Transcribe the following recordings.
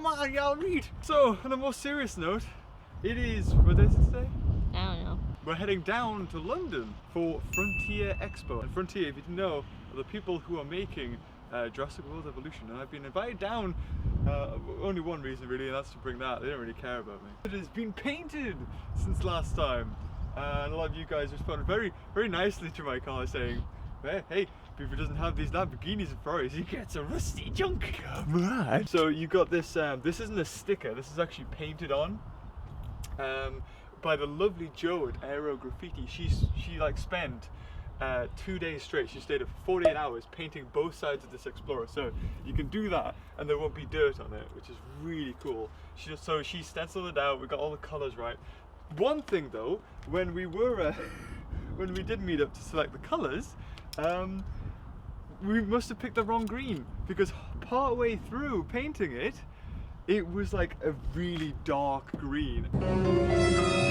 Come on, y'all read. So, on a more serious note, it is, what day is it today? I don't know. We're heading down to London for Frontier Expo. And Frontier, if you didn't know, are the people who are making Jurassic World Evolution. And I've been invited down, only one reason really, and that's to bring that. They don't really care about me. It has been painted since last time. And a lot of you guys responded very, very nicely to my car saying, hey, if he doesn't have these Lamborghinis and Ferraris, he gets a rusty junk. Come on. So you got this, this isn't a sticker, this is actually painted on. By the lovely Jo at Aero Graffiti. She like spent 2 days straight. She stayed up for 48 hours painting both sides of this Explorer. So you can do that and there won't be dirt on it, which is really cool. So she stenciled it out, we got all the colours right. One thing though, when we were, when we did meet up to select the colours, we must have picked the wrong green because part way through painting it, it was like a really dark green.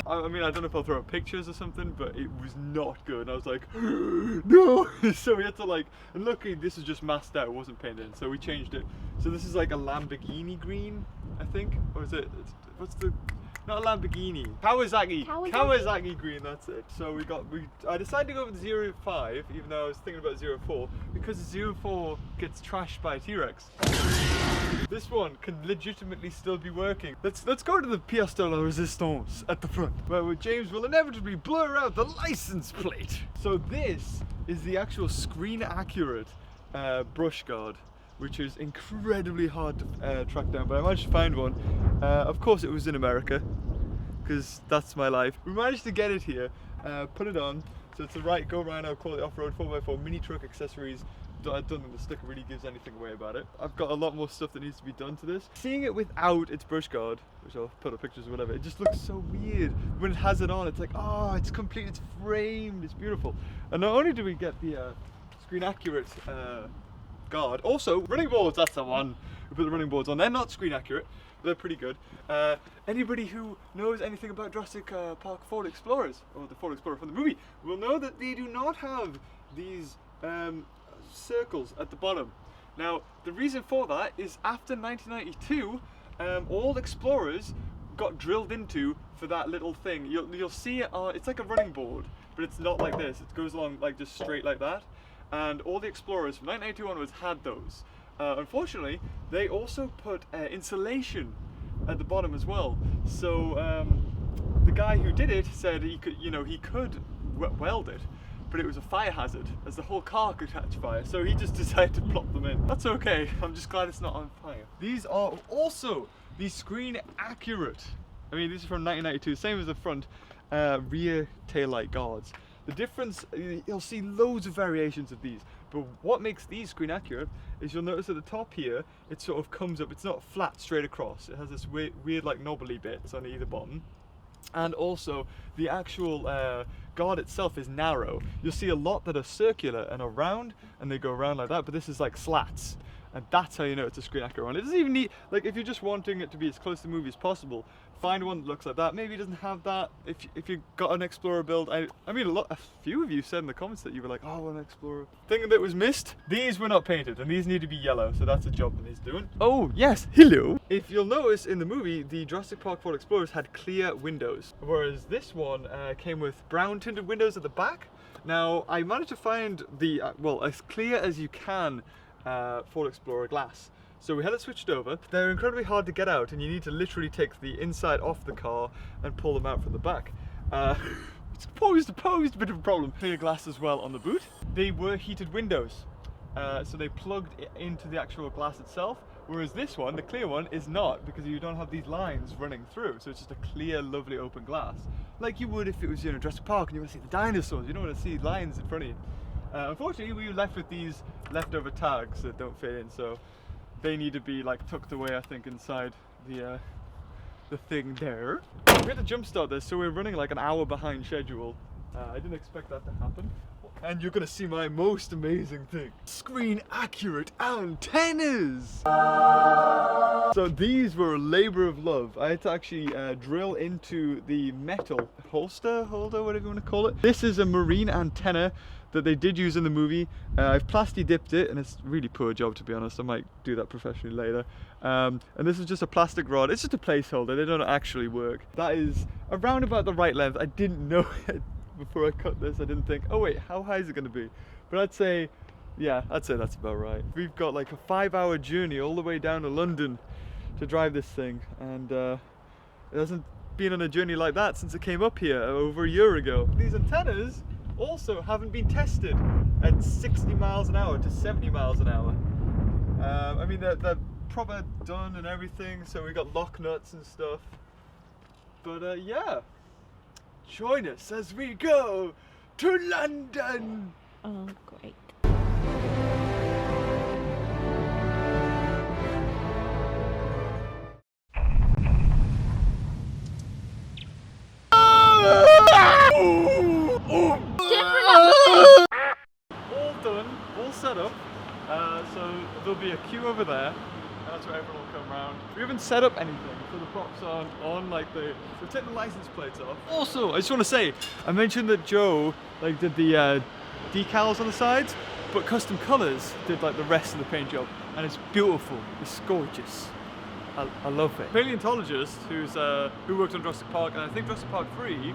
I mean, I don't know if I'll throw up pictures or something, but it was not good. And I was like, no! So we had to like, and luckily this is just masked out, it wasn't painted in, so we changed it. So this is like a Lamborghini green, I think? Or is it, what's the, not a Lamborghini, Kawasaki green, that's it. So I decided to go with the 05, even though I was thinking about 04, because the 04 gets trashed by a T-Rex. This one can legitimately still be working. Let's go to the Pièce de la Résistance at the front, where James will inevitably blur out the license plate. So this is the actual screen accurate brush guard, which is incredibly hard to track down, but I managed to find one. Of course it was in America, because that's my life. We managed to get it here, put it on, so it's a Go Rhino quality off-road 4x4 mini truck accessories. I don't think the sticker really gives anything away about it. I've got a lot more stuff that needs to be done to this. Seeing it without its brush guard, which I'll put up pictures or whatever, it just looks so weird. When it has it on, it's like, oh, it's complete, it's framed, it's beautiful. And not only do we get the screen accurate guard, also running boards, that's the one. We put the running boards on. They're not screen accurate, but they're pretty good. Anybody who knows anything about Jurassic Park Ford Explorers, or the Ford Explorer from the movie, will know that they do not have these circles at the bottom. Now the reason for that is after 1992 all Explorers got drilled into for that little thing. You'll see it, it's like a running board, but it's not like this, it goes along like just straight like that, and all the Explorers from 1992 onwards had those. Unfortunately they also put insulation at the bottom as well, so the guy who did it said he could weld it, but it was a fire hazard, as the whole car could catch fire, so he just decided to plop them in. That's okay, I'm just glad it's not on fire. These are also the screen accurate. I mean, these are from 1992, same as the front rear taillight guards. The difference, you'll see loads of variations of these, but what makes these screen accurate is you'll notice at the top here, it sort of comes up, it's not flat straight across, it has this weird like knobbly bits on either bottom. And also the actual guard itself is narrow. You'll see a lot that are circular and are round, and they go around like that, but this is like slats, and that's how you know it's a screen accurate one. It doesn't even need, like, if you're just wanting it to be as close to the movie as possible, find one that looks like that. Maybe it doesn't have that. If you've got an Explorer build, I mean a few of you said in the comments that you were like, oh, an Explorer. Thing that was missed, these were not painted, and these need to be yellow, so that's a job that needs doing. Oh yes, hello. If you'll notice in the movie, the Jurassic Park Ford Explorers had clear windows, whereas this one came with brown tinted windows at the back. Now I managed to find the well, as clear as you can Ford Explorer glass. So we had it switched over. They're incredibly hard to get out, and you need to literally take the inside off the car and pull them out from the back. It's posed a bit of a problem. Clear glass as well on the boot. They were heated windows, so they plugged into the actual glass itself, whereas this one, the clear one, is not, because you don't have these lines running through, so it's just a clear, lovely open glass. Like you would if it was, you know, Jurassic Park and you want to see the dinosaurs, you don't want to see lines in front of you. Unfortunately, we were left with these leftover tags that don't fit in, so they need to be like tucked away, I think, inside the thing there. We had to jump start this, so we're running like an hour behind schedule. I didn't expect that to happen. And you're gonna see my most amazing thing. Screen accurate antennas! So these were a labor of love. I had to actually drill into the metal holder, whatever you want to call it. This is a marine antenna that they did use in the movie. I've plasti dipped it, and it's a really poor job, to be honest. I might do that professionally later. And this is just a plastic rod. It's just a placeholder. They don't actually work. That is around about the right length. I didn't know it before I cut this. I didn't think, oh wait, how high is it going to be? But I'd say, yeah, I'd say that's about right. We've got like a 5-hour journey all the way down to London to drive this thing, and it hasn't been on a journey like that since it came up here over a year ago. These antennas also haven't been tested at 60 miles an hour to 70 miles an hour. I mean, they're proper done and everything, so we got lock nuts and stuff. But yeah, join us as we go to London. Oh, great. All done, all set up. So there'll be a queue over there, and that's where everyone will come around. We haven't set up anything, so the props aren't on, like so take the license plates off. Also, I just want to say, I mentioned that Joe did the decals on the sides, but Custom Colors did like the rest of the paint job, and it's beautiful. It's gorgeous. I love it. Paleontologist who worked on Jurassic Park, and I think Jurassic Park 3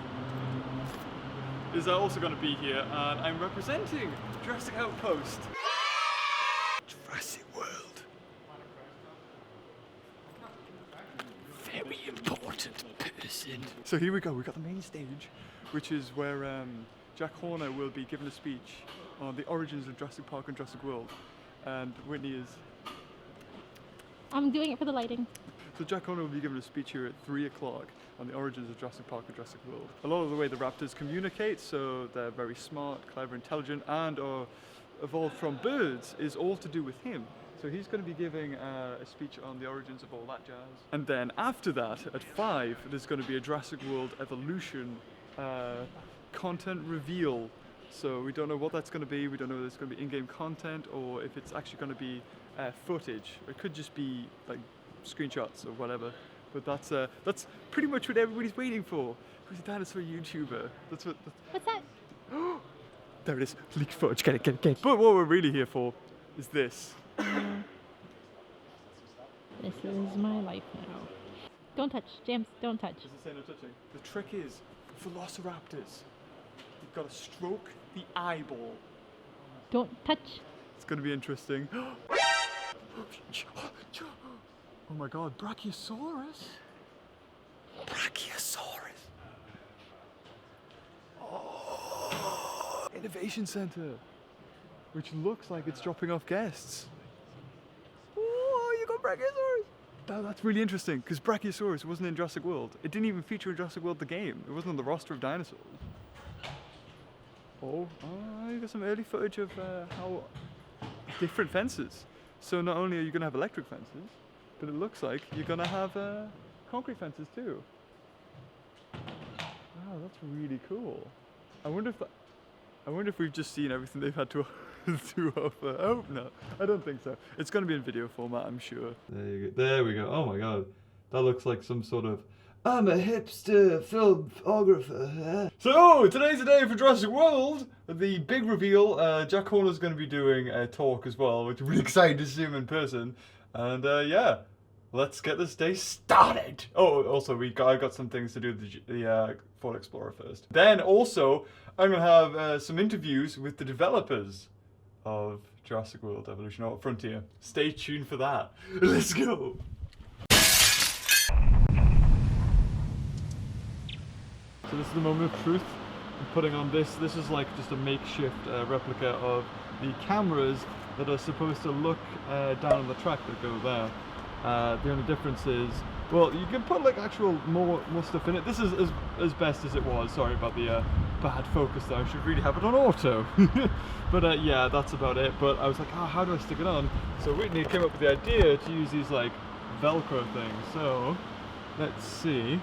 is also going to be here, and I'm representing Jurassic Outpost. Jurassic World. Very important person. So here we go, we've got the main stage, which is where Jack Horner will be giving a speech on the origins of Jurassic Park and Jurassic World. And Whitney is... I'm doing it for the lighting. So Jack Horner will be giving a speech here at 3 o'clock on the origins of Jurassic Park and Jurassic World. A lot of the way the Raptors communicate, so they're very smart, clever, intelligent, and are evolved from birds, is all to do with him. So he's going to be giving a speech on the origins of all that jazz. And then after that, at 5, there's going to be a Jurassic World Evolution content reveal. So we don't know what that's going to be. We don't know if it's going to be in-game content or if it's actually going to be footage. It could just be like screenshots or whatever. But that's pretty much what everybody's waiting for. Who's a dinosaur YouTuber? That's what. What's that? There it is. Leaked footage. Get it. But what we're really here for is this. This is my life now. Don't touch, James. Don't touch. Does it say no touching? The trick is, Velociraptors, you've got to stroke the eyeball. Don't touch. It's going to be interesting. Oh my god, Brachiosaurus! Brachiosaurus! Oh! Innovation Center! Which looks like it's dropping off guests. Oh, you got Brachiosaurus! That's really interesting, because Brachiosaurus wasn't in Jurassic World. It didn't even feature in Jurassic World the game. It wasn't on the roster of dinosaurs. Oh, you got some early footage of how different fences. So not only are you going to have electric fences, but it looks like you're going to have concrete fences too. Wow, that's really cool. I wonder if we've just seen everything they've had to offer. I hope not. I don't think so. It's going to be in video format, I'm sure. There we go. Oh my god. That looks like some sort of... I'm a hipster filmographer. So, today's the day for Jurassic World. The big reveal. Jack Horner's going to be doing a talk as well, which I'm really excited to see him in person. And yeah, let's get this day started. Oh, also I got some things to do with the Ford Explorer first. Then also, I'm going to have some interviews with the developers of Jurassic World Evolution or Frontier. Stay tuned for that. Let's go. So this is the moment of truth. I'm putting on this. This is like just a makeshift replica of the cameras that are supposed to look down on the track that go there. The only difference is, well, you can put like actual more stuff in it. This is as best as it was. Sorry about the bad focus there. I should really have it on auto. But yeah, that's about it. But I was like, oh, how do I stick it on? So Whitney came up with the idea to use these like Velcro things. So let's see.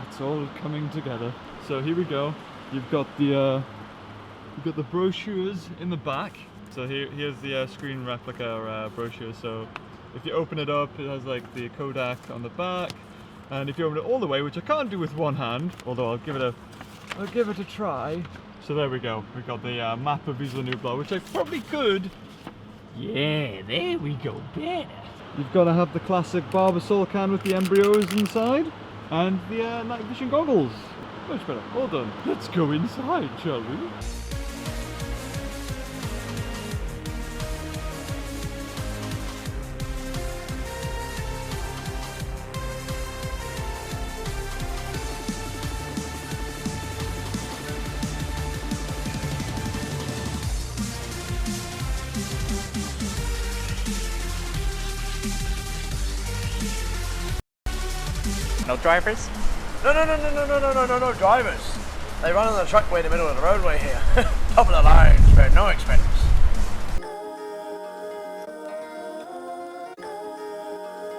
It's all coming together. So here we go. You've got the brochures in the back. So here's the screen replica brochure. So if you open it up, it has like the Kodak on the back, and if you open it all the way, which I can't do with one hand, although I'll give it a try. So there we go. We've got the map of Isla Nublar, which I probably could. Yeah, there we go. Better. You've got to have the classic Barbasol can with the embryos inside, and the night vision goggles. Much better. All done. Let's go inside, shall we? No drivers? No drivers. They run on the trackway in the middle of the roadway here. Top of the line, spare no expense.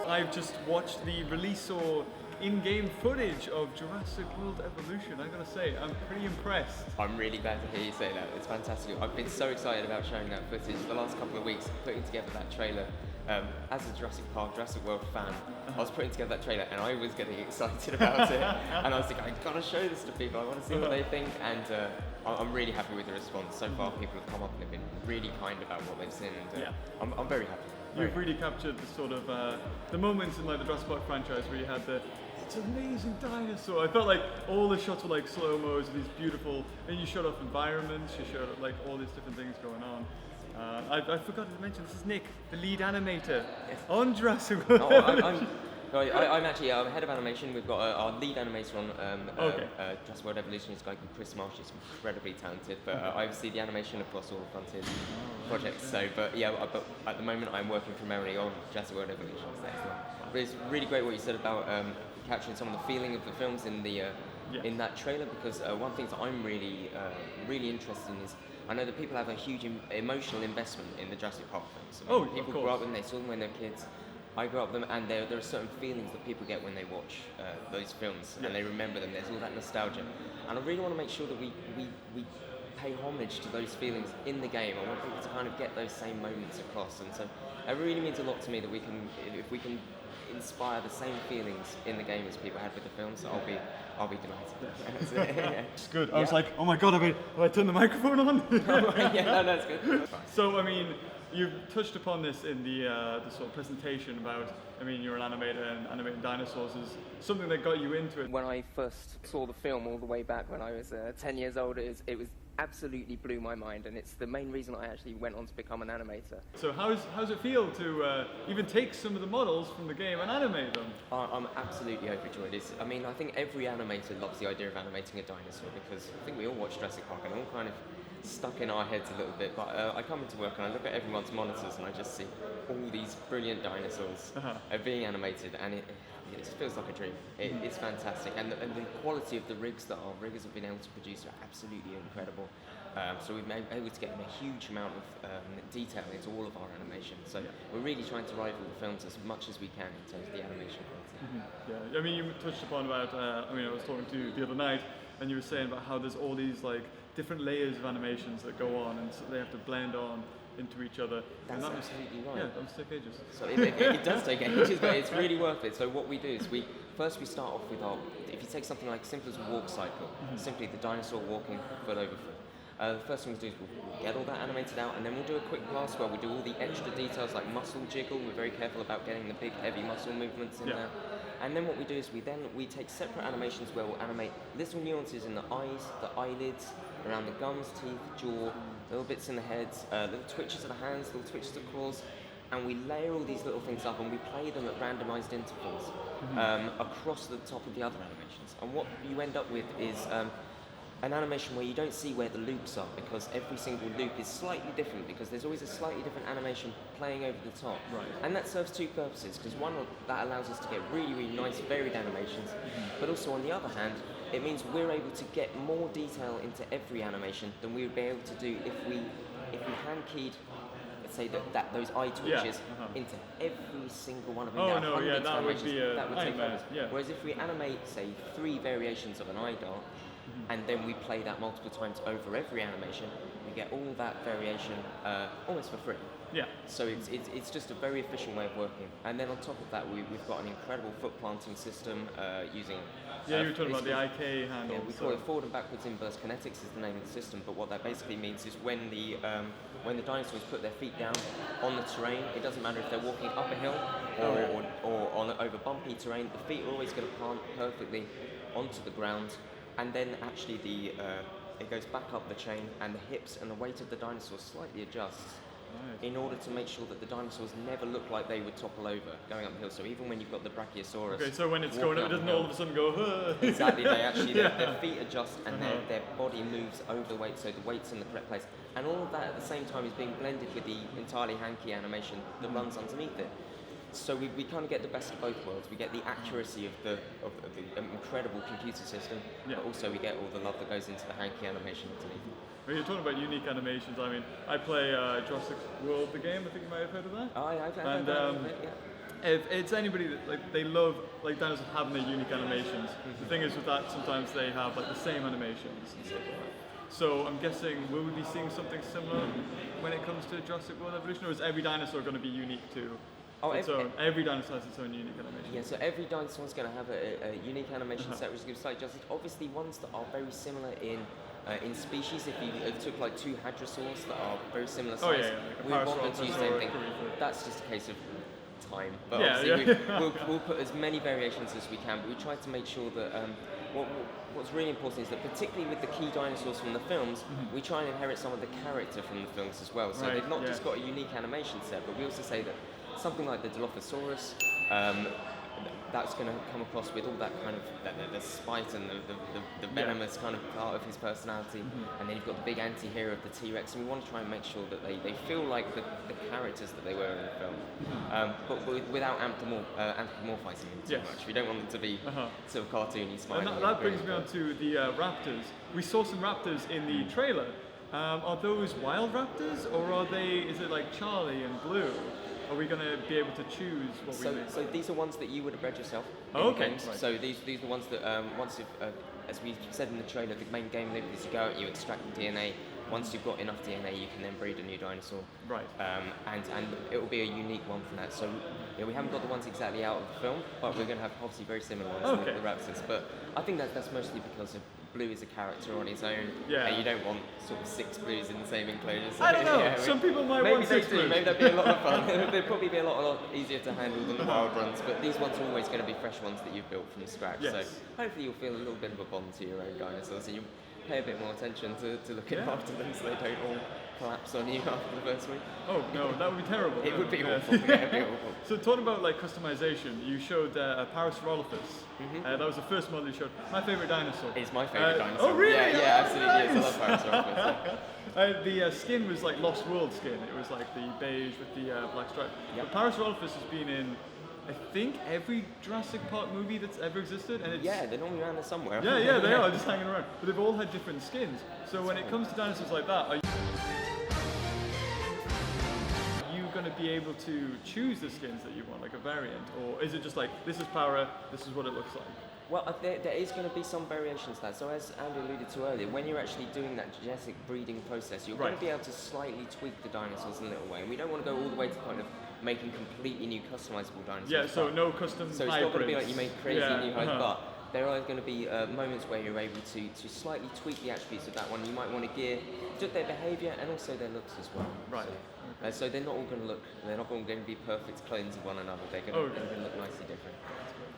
I've just watched the release or in-game footage of Jurassic World Evolution. I gotta say, I'm pretty impressed. I'm really glad to hear you say that. It's fantastic. I've been so excited about showing that footage the last couple of weeks, putting together that trailer. As a Jurassic Park, Jurassic World fan, I was putting together that trailer and I was getting excited about it. And I was thinking, I've got to show this to people. I want to see what they think. And I'm really happy with the response. So far, people have come up and have been really kind about what they've seen. And I'm very happy. You've really captured the sort of the moments in like the Jurassic Park franchise where you had it's an amazing dinosaur. I felt like all the shots were like slow-mos of these beautiful, and you showed off environments, you showed like all these different things going on. I forgot to mention, this is Nick, the lead animator on Jurassic World. I'm actually head of animation. We've got our lead animator on Jurassic World Evolution. This guy called Chris Marsh. He's incredibly talented, but I oversee the animation across all the Frontier projects. So, but at the moment I'm working primarily on Jurassic World Evolution. But it's really great what you said about capturing some of the feeling of the films in the in that trailer, because one thing that I'm really interested in is I know that people have a huge emotional investment in the Jurassic Park films. People grow up when they saw them when they're kids. I grew up with them, and there are certain feelings that people get when they watch those films, and they remember them. There's all that nostalgia, and I really want to make sure that we pay homage to those feelings in the game. I want people to kind of get those same moments across, and so it really means a lot to me that if we can inspire the same feelings in the game as people had with the films, I'll be delighted. It's good. I was like, oh my god, have I turned the microphone on? No, it's good. So, I mean, you've touched upon this in the sort of presentation about, I mean, you're an animator and animating dinosaurs is something that got you into it. When I first saw the film all the way back when I was 10 years old, it was absolutely blew my mind, and it's the main reason I actually went on to become an animator. So how's it feel to even take some of the models from the game and animate them? I'm absolutely overjoyed. I think every animator loves the idea of animating a dinosaur, because I think we all watch Jurassic Park and all kind of stuck in our heads a little bit, but I come into work and I look at everyone's monitors and I just see all these brilliant dinosaurs being animated, and it just feels like a dream. It's fantastic, and the quality of the rigs that our riggers have been able to produce are absolutely incredible. So we've been able to get a huge amount of detail into all of our animation. So we're really trying to rival the films as much as we can in terms of the animation quality. Yeah, I mean, you touched upon about, I was talking to you the other night, and you were saying about how there's all these like different layers of animations that go on, and so they have to blend on into each other. That's absolutely right. Yeah, that must take ages. So it does take ages, but it's really worth it. So what we do is we start off with if you take something like simple as a walk cycle, simply the dinosaur walking foot over foot. The first thing we do is we'll get all that animated out, and then we'll do a quick pass where we do all the extra details like muscle jiggle. We're very careful about getting the big heavy muscle movements in there. And then what we do is we take separate animations where we'll animate little nuances in the eyes, the eyelids, around the gums, teeth, jaw, little bits in the heads, little twitches of the hands, little twitches of claws, and we layer all these little things up and we play them at randomized intervals across the top of the other animations. And what you end up with is an animation where you don't see where the loops are, because every single loop is slightly different, because there's always a slightly different animation playing over the top. Right. And that serves two purposes, because one, that allows us to get really, really nice varied animations, but also on the other hand, it means we're able to get more detail into every animation than we would be able to do if we hand keyed, let's say that those eye twitches into every single one of them. That would be that would take hours. Whereas if we animate, say, 3 variations of an eye dart, and then we play that multiple times over every animation, we get all that variation almost for free. Yeah. So it's just a very efficient way of working. And then on top of that, we've got an incredible foot planting system using... Yeah, you were talking about the IK handle. Yeah, we call it forward and backwards inverse kinetics is the name of the system, but what that basically means is when the dinosaurs put their feet down on the terrain, it doesn't matter if they're walking up a hill or on over bumpy terrain, the feet are always going to plant perfectly onto the ground, and then actually it goes back up the chain, and the hips and the weight of the dinosaur slightly adjusts. Nice. In order to make sure that the dinosaurs never look like they would topple over going uphill. So even when you've got the Brachiosaurus... Okay, so when it's going up, it doesn't all of a sudden go... Exactly, they actually, their feet adjust and their body moves over the weight, so the weight's in the correct place. And all of that at the same time is being blended with the entirely hanky animation that runs underneath it. So we kind of get the best of both worlds. We get the accuracy of the incredible computer system, but also we get all the love that goes into the hanky animation underneath. When you're talking about unique animations, I mean, I play Jurassic World, the game. I think you might have heard of that. Oh, yeah, I've heard of it, yeah. If it's anybody that they love dinosaurs having their unique animations. The thing is with that, sometimes they have the same animations and stuff like that. So I'm guessing, will we be seeing something similar when it comes to Jurassic World Evolution, or is every dinosaur going to be unique to its own? Every dinosaur has its own unique animation. Yeah, so every dinosaur is going to have a unique animation set which gives slight justice. Obviously, ones that are very similar in species, if you took two hadrosaurs that are very similar size, we want them to use the same thing. That's just a case of time. But obviously we'll put as many variations as we can, but we try to make sure that what's really important is that particularly with the key dinosaurs from the films, we try and inherit some of the character from the films as well. So they've not just got a unique animation set, but we also say that something like the Dilophosaurus, that's going to come across with all that kind of the spite and the venomous kind of part of his personality, and then you've got the big anti-hero of the T-Rex, and we want to try and make sure that they feel like the characters that they were in the film, but without anthropomorphizing them too much. We don't want them to be sort of cartoony, smiling. And that brings me on to the raptors. We saw some raptors in the trailer. Are those wild raptors, or is it like Charlie and Blue? Are we going to be able to choose what we make? So these are ones that you would have bred yourself in the games. Right. So these are the ones that as we said in the trailer, the main game loop is you go out, you extract the DNA. Once you've got enough DNA, you can then breed a new dinosaur. Right. And it will be a unique one from that. So we haven't got the ones exactly out of the film, but we're going to have obviously very similar ones, the raptors. But I think that's mostly because of Blue is a character on his own, and you don't want sort of 6 Blues in the same enclosure. So I don't know. Some people might want 6 Blues. Maybe that'd be a lot of fun. They'd probably be a lot easier to handle than the wild ones. But these ones are always going to be fresh ones that you've built from scratch. Yes. So hopefully you'll feel a little bit of a bond to your own dinosaurs, and you'll pay a bit more attention to looking after them so they don't all collapse on you after the first week. Oh no, that would be terrible. It would be awful. Yeah, it'd be awful. So talking about customization, you showed Parasaurolophus. That was the first model you showed. My favorite dinosaur. It's my favorite dinosaur. Oh really? Yeah, absolutely. Yes, I love Parasaurolophus. The skin was like Lost World skin. It was like the beige with the black stripe. But Parasaurolophus has been in, I think, every Jurassic Park movie that's ever existed, and they're normally around there somewhere. Yeah, they are just hanging around. But they've all had different skins. So when it comes to dinosaurs like that, are you going to be able to choose the skins that you want, like a variant, or is it just like this is Para, this is what it looks like? Well, there is going to be some variations to that. So as Andy alluded to earlier, when you're actually doing that genetic breeding process, you're going to be able to slightly tweak the dinosaurs in a little way. And we don't want to go all the way to kind of making completely new customizable dinosaurs. Yeah, so no custom hybrids. So it's not going to be like you make crazy new hybrids, but there are going to be moments where you're able to slightly tweak the attributes of that one. You might want to gear their behaviour and also their looks as well. Right. So they're not all going to be perfect clones of one another. They're going to look nicely different.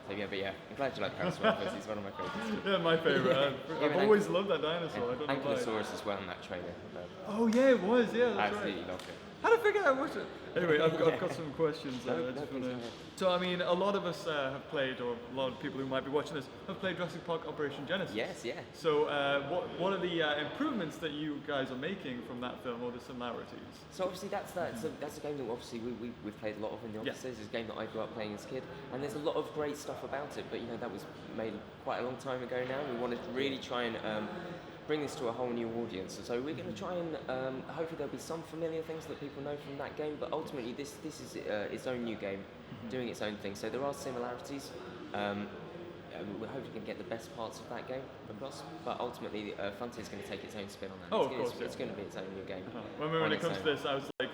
So yeah, I'm glad you like Parasaurolophus. He's one of my favourites. Yeah, my favourite. I've always loved that dinosaur. Ankylosaurus as well in that trailer. Oh yeah, it was. Yeah, that's absolutely loved it. How did I figure out what? Anyway, I've got some questions. So I mean, a lot of us have played, or a lot of people who might be watching this have played Jurassic Park Operation Genesis. Yes, yeah. So what are the improvements that you guys are making from that film, or the similarities? So obviously that's a game that obviously we've played a lot of in the offices. It's a game that I grew up playing as a kid, and there's a lot of great stuff about it. But that was made quite a long time ago now. We wanted to really try and bring this to a whole new audience. So we're going to try and hopefully there'll be some familiar things that people know from that game, but ultimately this is its own new game, doing its own thing. So there are similarities, we're hopefully going to get the best parts of that game across, but ultimately Frontier's going to take its own spin on that. Oh, of course, It's going to be its own new game. When it comes to this, I was like,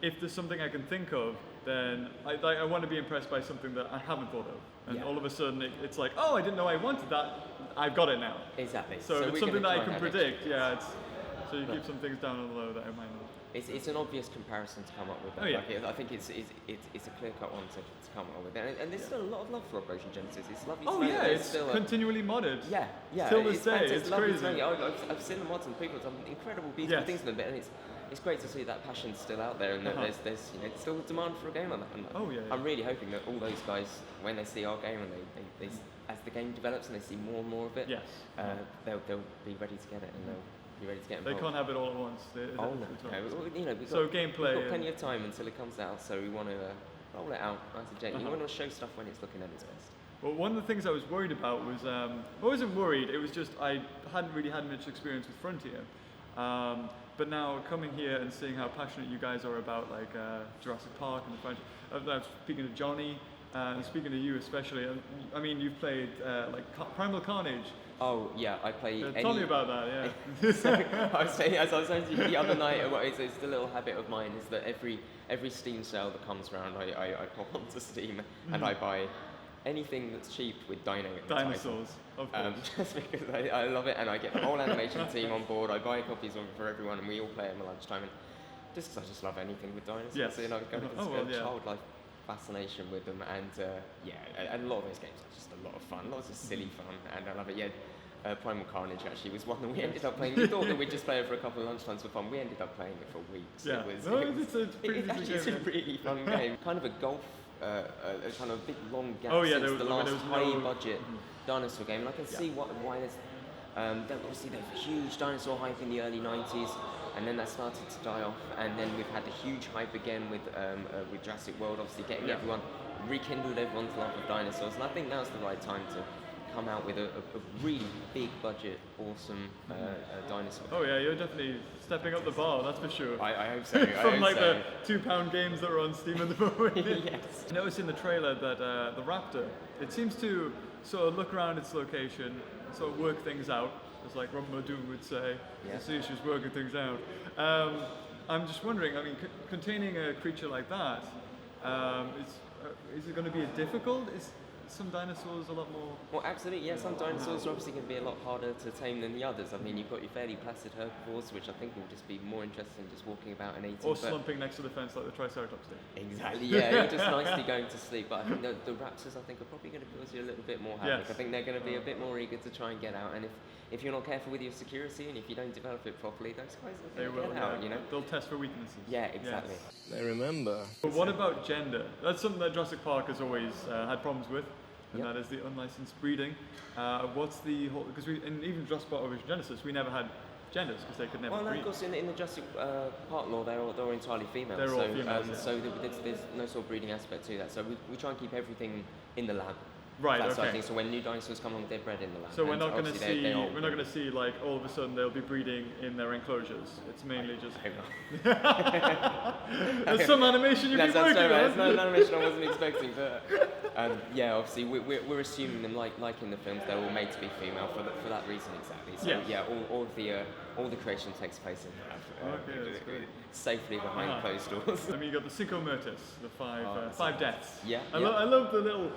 if there's something I can think of, then I want to be impressed by something that I haven't thought of. And all of a sudden it's like, oh, I didn't know I wanted that. I've got it now. Exactly. So it's something that I can predict. Yeah. So you keep some things down on the low that I might not. It's an obvious comparison to come up with. Oh, yeah. Like, I think it's a clear-cut one to come up with. And there's still a lot of love for Operation Genesis. It's lovely to know that it's still continually modded. Yeah. Till this it's day, fantastic. it's Lovely crazy. to know. I've seen the mods and people have done incredible, beautiful things with them, and it's great to see that passion still out there, and that there's still demand for a game like that. And I'm really hoping that all those guys, when they see our game and they as the game develops and they see more and more of it, they'll be ready to get it, and they'll be ready to get involved. They can't have it all at once. We've so got, gameplay. We've got plenty of time until it comes out, so we want to roll it out nice and gently. We want to show stuff when it's looking at its best. Well, one of the things I was worried about was, I wasn't worried, it was just I hadn't really had much experience with Frontier. But now coming here and seeing how passionate you guys are about like Jurassic Park and the franchise, speaking to Johnny, and speaking to you especially, I mean you've played like Primal Carnage. Oh yeah, I play. Tell me about that. Yeah. So, I was saying, as I was saying to you the other night, it's the little habit of mine is that every Steam sale that comes around, I pop onto Steam and I buy anything that's cheap with dinosaurs, of course. Just because I love it, and I get the whole animation team on board. I buy copies of it for everyone, and we all play it at lunchtime. And just because I just love anything with dinosaurs, I've got this childlike fascination with them, and and a lot of those games are just a lot of fun, lots of silly fun, and I love it. Primal Carnage actually was one that we ended up playing. We thought that we'd just play it for a couple of lunchtimes for fun. We ended up playing it for weeks. It's a really fun game. Kind of a golf, a kind of big long gap since the last high-budget dinosaur game, and I can see why there's. Obviously, there was huge dinosaur hype in the early 90s, and then that started to die off, and then we've had the huge hype again with Jurassic World, obviously getting rekindled everyone's love of dinosaurs, and I think now's the right time to come out with a really big budget, awesome dinosaur. Oh yeah, you're definitely stepping up the bar, that's for sure. I hope so. From the £2 games that are on Steam at the moment. Yes. I noticed in the trailer that the Raptor, it seems to sort of look around its location, sort of work things out, as like Rob Muldoon would say. You see she's working things out. I'm just wondering, I mean, containing a creature like that, is it going to be difficult? Is some dinosaurs a lot more? Well, absolutely, yeah. Some dinosaurs are obviously going to be a lot harder to tame than the others. I mean, you've got your fairly placid herbivores, which I think will just be more interesting just walking about and eating. Or slumping next to the fence like the Triceratops did. Exactly, yeah. You're just nicely going to sleep. But I think the Raptors, are probably going to cause you a little bit more havoc. Yes. I think they're going to be a bit more eager to try and get out. And if you're not careful with your security and if you don't develop it properly, those guys are going to get out, you know? They'll test for weaknesses. Yeah, exactly. Yes. They remember. But what about gender? That's something that Jurassic Park has always had problems with. And that is the unlicensed breeding. What's the whole? Because even Jurassic Park Genesis, we never had genders because they could never breed. Well, of course, in the Jurassic Park law, they're all entirely female. They're all females. So there's no sort of breeding aspect to that. So we try and keep everything in the lab. Right. That sort of thing. So when new dinosaurs come along, they're bred in the lab. So we're not going to see like all of a sudden they'll be breeding in their enclosures. It's mainly just. There's some animation you've been working on. That's not an animation I wasn't expecting, but obviously we're assuming them like in the films they're all made to be female for that reason exactly. So all the creation takes place in the lab. Okay, that's great. Safely behind closed doors. I mean, you got the Cinco Mortis, the five deaths. Yeah. I love the little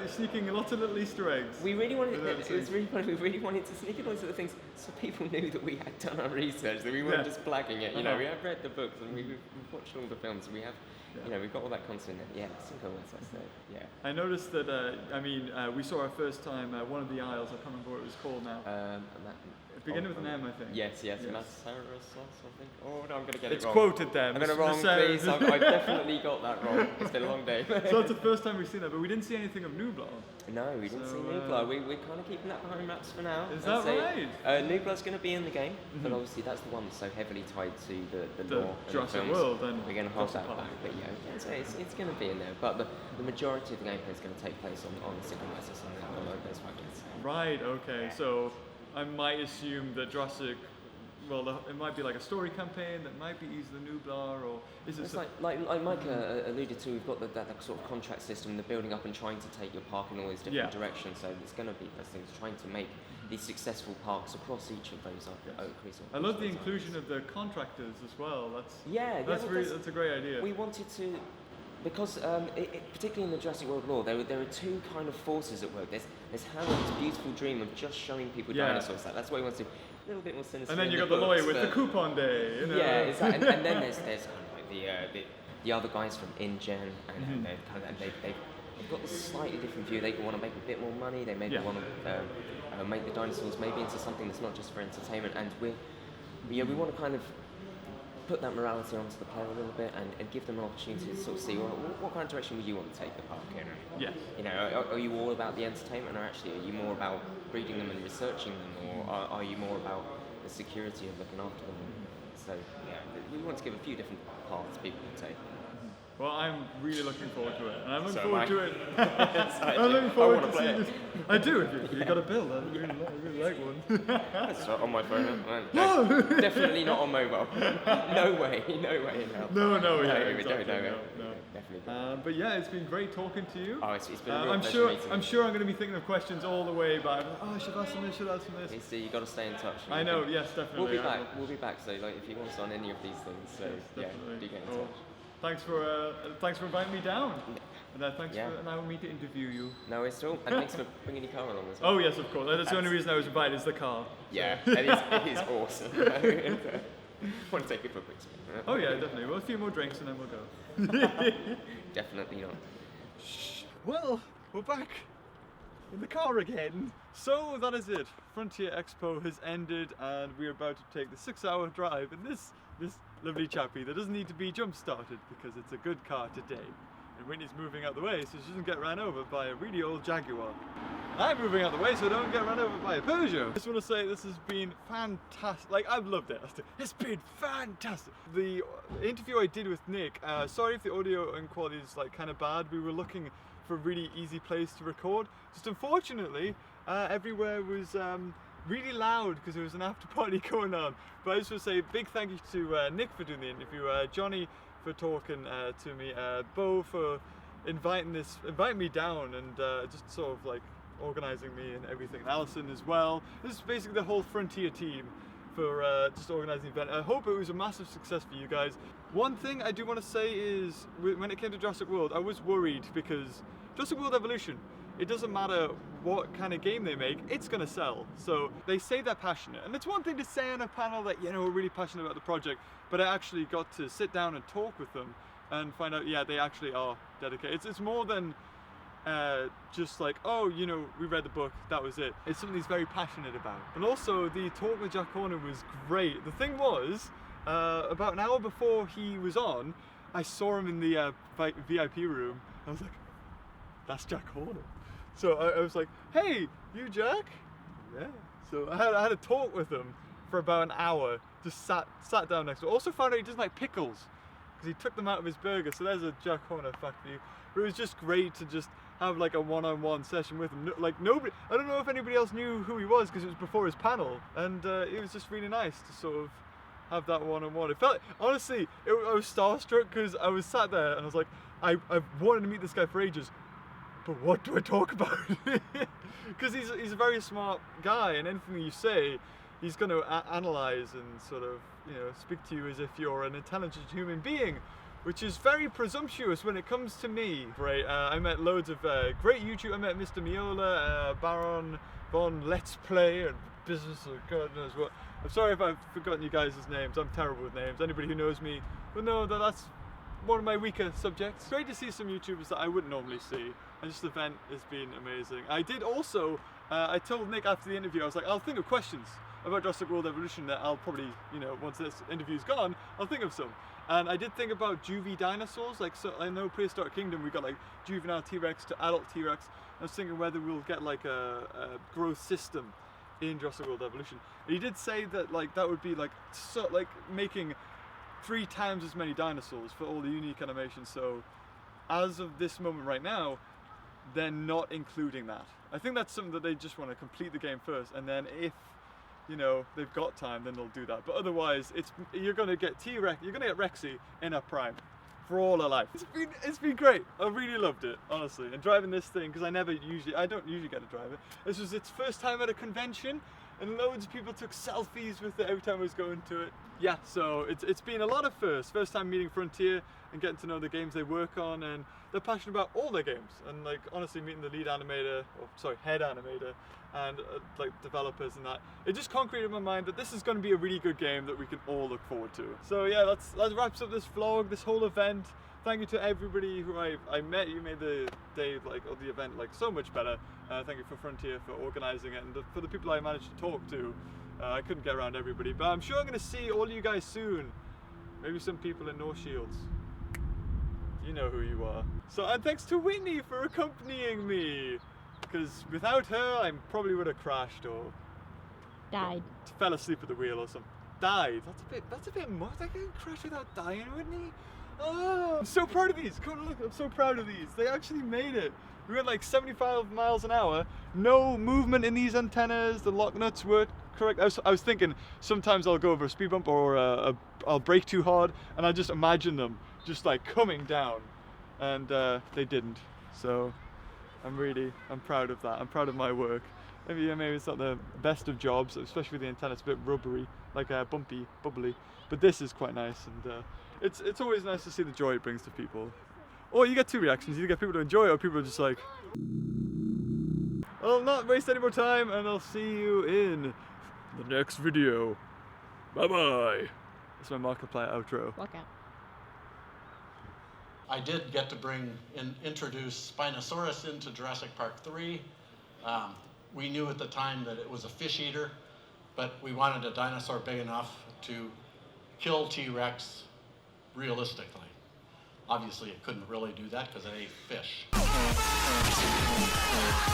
sneaking lots of little Easter eggs. We really wanted it was really funny. We really wanted to sneak in all sorts of things so people knew that we had done our research, that we weren't just blagging it. You know, we have read the books and we've watched all the films. We have. You know, we've got all that content. Yeah, Cinco Mortis. Yeah. I noticed that. We saw our first time one of the aisles. I can't remember what it was called now. Beginning with an M, I think. Yes. Parasaurolophus, I think. Oh no, I'm going to get it wrong. It's quoted there. I'm going to wrong, please. I've definitely got that wrong. It's been a long day. So that's the first time we've seen that, but we didn't see anything of Nublar. No, we didn't see Nublar. We're kind of keeping that behind wraps for now. Is that right? Nublar's going to be in the game, but obviously that's the one that's so heavily tied to the lore. Jurassic World, then. We're going to hold that back, but it's going to be in there. But the majority of the gameplay is going to take place on the Cinco Mortis and those projects. Right. Okay. So I might assume that Jurassic well, it might be like a story campaign that might be Isla Nublar, or is it? It's like Mike alluded to. We've got that sort of contract system, the building up and trying to take your park in all these different directions. So it's going to be those things, trying to make these successful parks across each of those. I love the inclusion of the contractors as well. That's a great idea. We wanted to. Because particularly in the Jurassic World lore, there are two kind of forces at work. There's Howard's beautiful dream of just showing people dinosaurs. That's what he wants to do. A little bit more sinister. And then you got the lawyer with the coupon day. You know? Yeah, exactly. and then there's kind of like the other guys from InGen, and they've got a slightly different view. They want to make a bit more money. They maybe want to make the dinosaurs maybe into something that's not just for entertainment. And we want to kind of put that morality onto the player a little bit and give them an opportunity to sort of see what kind of direction would you want to take the park in. Yes. You know, are you all about the entertainment, or actually are you more about breeding them and researching them, or are you more about the security of looking after them? So yeah, we want to give a few different paths people can take. Well, I'm really looking forward to it, and I'm looking So forward am to it. I'm looking forward to play seeing it. this. I do. If you got a build, I really like one. It's on my phone. No, definitely not on mobile. No way in hell. No, Definitely. But yeah, it's been great talking to you. Oh, it's been a real I'm pleasure sure. meeting I'm you. sure I'm going to be thinking of questions all the way back. Oh, I should ask them this. Should ask them this. So you got to stay in touch. I know. Yes, definitely. We'll be back. We'll be back. So like, if you want us on any of these things, so Yes, yeah, do get in Oh, touch. thanks for inviting me down. And thanks for allowing me to interview you. No worries at all. And thanks for bringing your car along as well. Oh yes, of course. That's the only reason I was invited, is the car. Yeah, it is awesome. Want to take it for a quick spin? Oh yeah, definitely. Well, a few more drinks and then we'll go. Definitely not. Well, we're back in the car again. So that is it. Frontier Expo has ended, and we're about to take the 6-hour drive in this lovely chappie that doesn't need to be jump started because it's a good car today. And Whitney's moving out the way so she doesn't get ran over by a really old Jaguar. I'm moving out the way so I don't get run over by a Peugeot. I just want to say this has been fantastic. Like, I've loved it. It's been fantastic. The interview I did with Nick, sorry if the audio and quality is like kind of bad. We were looking for a really easy place to record. Just unfortunately, everywhere was really loud because there was an after party going on. But I just want to say a big thank you to Nick for doing the interview, Johnny for talking to me, Bo for inviting me down and just sort of like organising me and everything, and Alison as well. This is basically the whole Frontier team for just organising the event. I hope it was a massive success for you guys. One thing I do want to say is when it came to Jurassic World, I was worried because Jurassic World Evolution, it doesn't matter what kind of game they make, it's going to sell. So they say they're passionate, and it's one thing to say on a panel that, you know, we're really passionate about the project, but I actually got to sit down and talk with them and find out, yeah, they actually are dedicated. It's more than just like, oh, you know, we read the book, that was it. It's something he's very passionate about. And also the talk with Jack Horner was great. The thing was, about an hour before he was on, I saw him in the VIP room. I was like, that's Jack Horner. So I was like, hey, you Jack? Yeah. So I had a talk with him for about an hour, just sat down next to him. Also found out he doesn't like pickles because he took them out of his burger. So there's a Jack Horner fact for you. But it was just great to just have like a one-on-one session with him. Like nobody, I don't know if anybody else knew who he was because it was before his panel, and it was just really nice to sort of have that one-on-one. It felt, honestly, I was starstruck because I was sat there and I was like, I've wanted to meet this guy for ages, but what do I talk about? Because he's a very smart guy, and anything you say, he's going to analyze and sort of, you know, speak to you as if you're an intelligent human being, which is very presumptuous when it comes to me. Right, I met loads of great YouTube. I met Mr. Miola, Baron Von Let's Play, and Business of God knows what. I'm sorry if I've forgotten you guys' names. I'm terrible with names. Anybody who knows me will know that that's one of my weaker subjects. It's great to see some YouTubers that I wouldn't normally see, and this event has been amazing. I did also, I told Nick after the interview, I was like, I'll think of questions about Jurassic World Evolution that I'll probably, you know, once this interview's gone, I'll think of some. And I did think about juvie dinosaurs, like, so I know Prehistoric Kingdom, we got like juvenile T-Rex to adult T-Rex. I was thinking whether we'll get like a growth system in Jurassic World Evolution. He did say that like that would be like making 3 times as many dinosaurs for all the unique animations. So as of this moment right now, they're not including that. I think that's something that they just want to complete the game first, and then if you know, they've got time, then they'll do that. But otherwise, you're gonna get T-Rex, you're gonna get Rexy in her prime for all her life. It's been great. I really loved it, honestly. And driving this thing, because I don't usually get to drive it. This was its first time at a convention, and loads of people took selfies with it every time I was going to it. Yeah, so it's been a lot of firsts. First time meeting Frontier and getting to know the games they work on, and they're passionate about all their games. And like, honestly, meeting the lead animator, head animator, and like developers and that, it just concreted in my mind that this is going to be a really good game that we can all look forward to. So yeah, that wraps up this vlog, this whole event. Thank you to everybody who I met. You made the day, like, or the event, like, so much better. Thank you for Frontier for organizing it, and for the people I managed to talk to. I couldn't get around everybody, but I'm sure I'm going to see all you guys soon. Maybe some people in North Shields. You know who you are. So, and thanks to Whitney for accompanying me, because without her, I probably would have crashed or Died. Fell asleep at the wheel or something. Died. That's a bit much. I can crash without dying, Whitney. Oh, I'm so proud of these. Come on, look, I'm so proud of these. They actually made it. We went like 75 miles an hour. No movement in these antennas. The lock nuts were correct. I was thinking sometimes I'll go over a speed bump or I'll brake too hard, and I just imagine them just like coming down, and they didn't. So I'm proud of that. I'm proud of my work. Maybe it's not the best of jobs, especially with the antenna. It's a bit rubbery, like bumpy, bubbly. But this is quite nice, and it's always nice to see the joy it brings to people. Or you get two reactions: you get people to enjoy it, or people are just like. I'll not waste any more time, and I'll see you in the next video. Bye bye. That's my Markiplier outro. Walk out. I did get to introduce Spinosaurus into Jurassic Park 3. We knew at the time that it was a fish eater, but we wanted a dinosaur big enough to kill T-Rex realistically. Obviously, it couldn't really do that because it ate fish.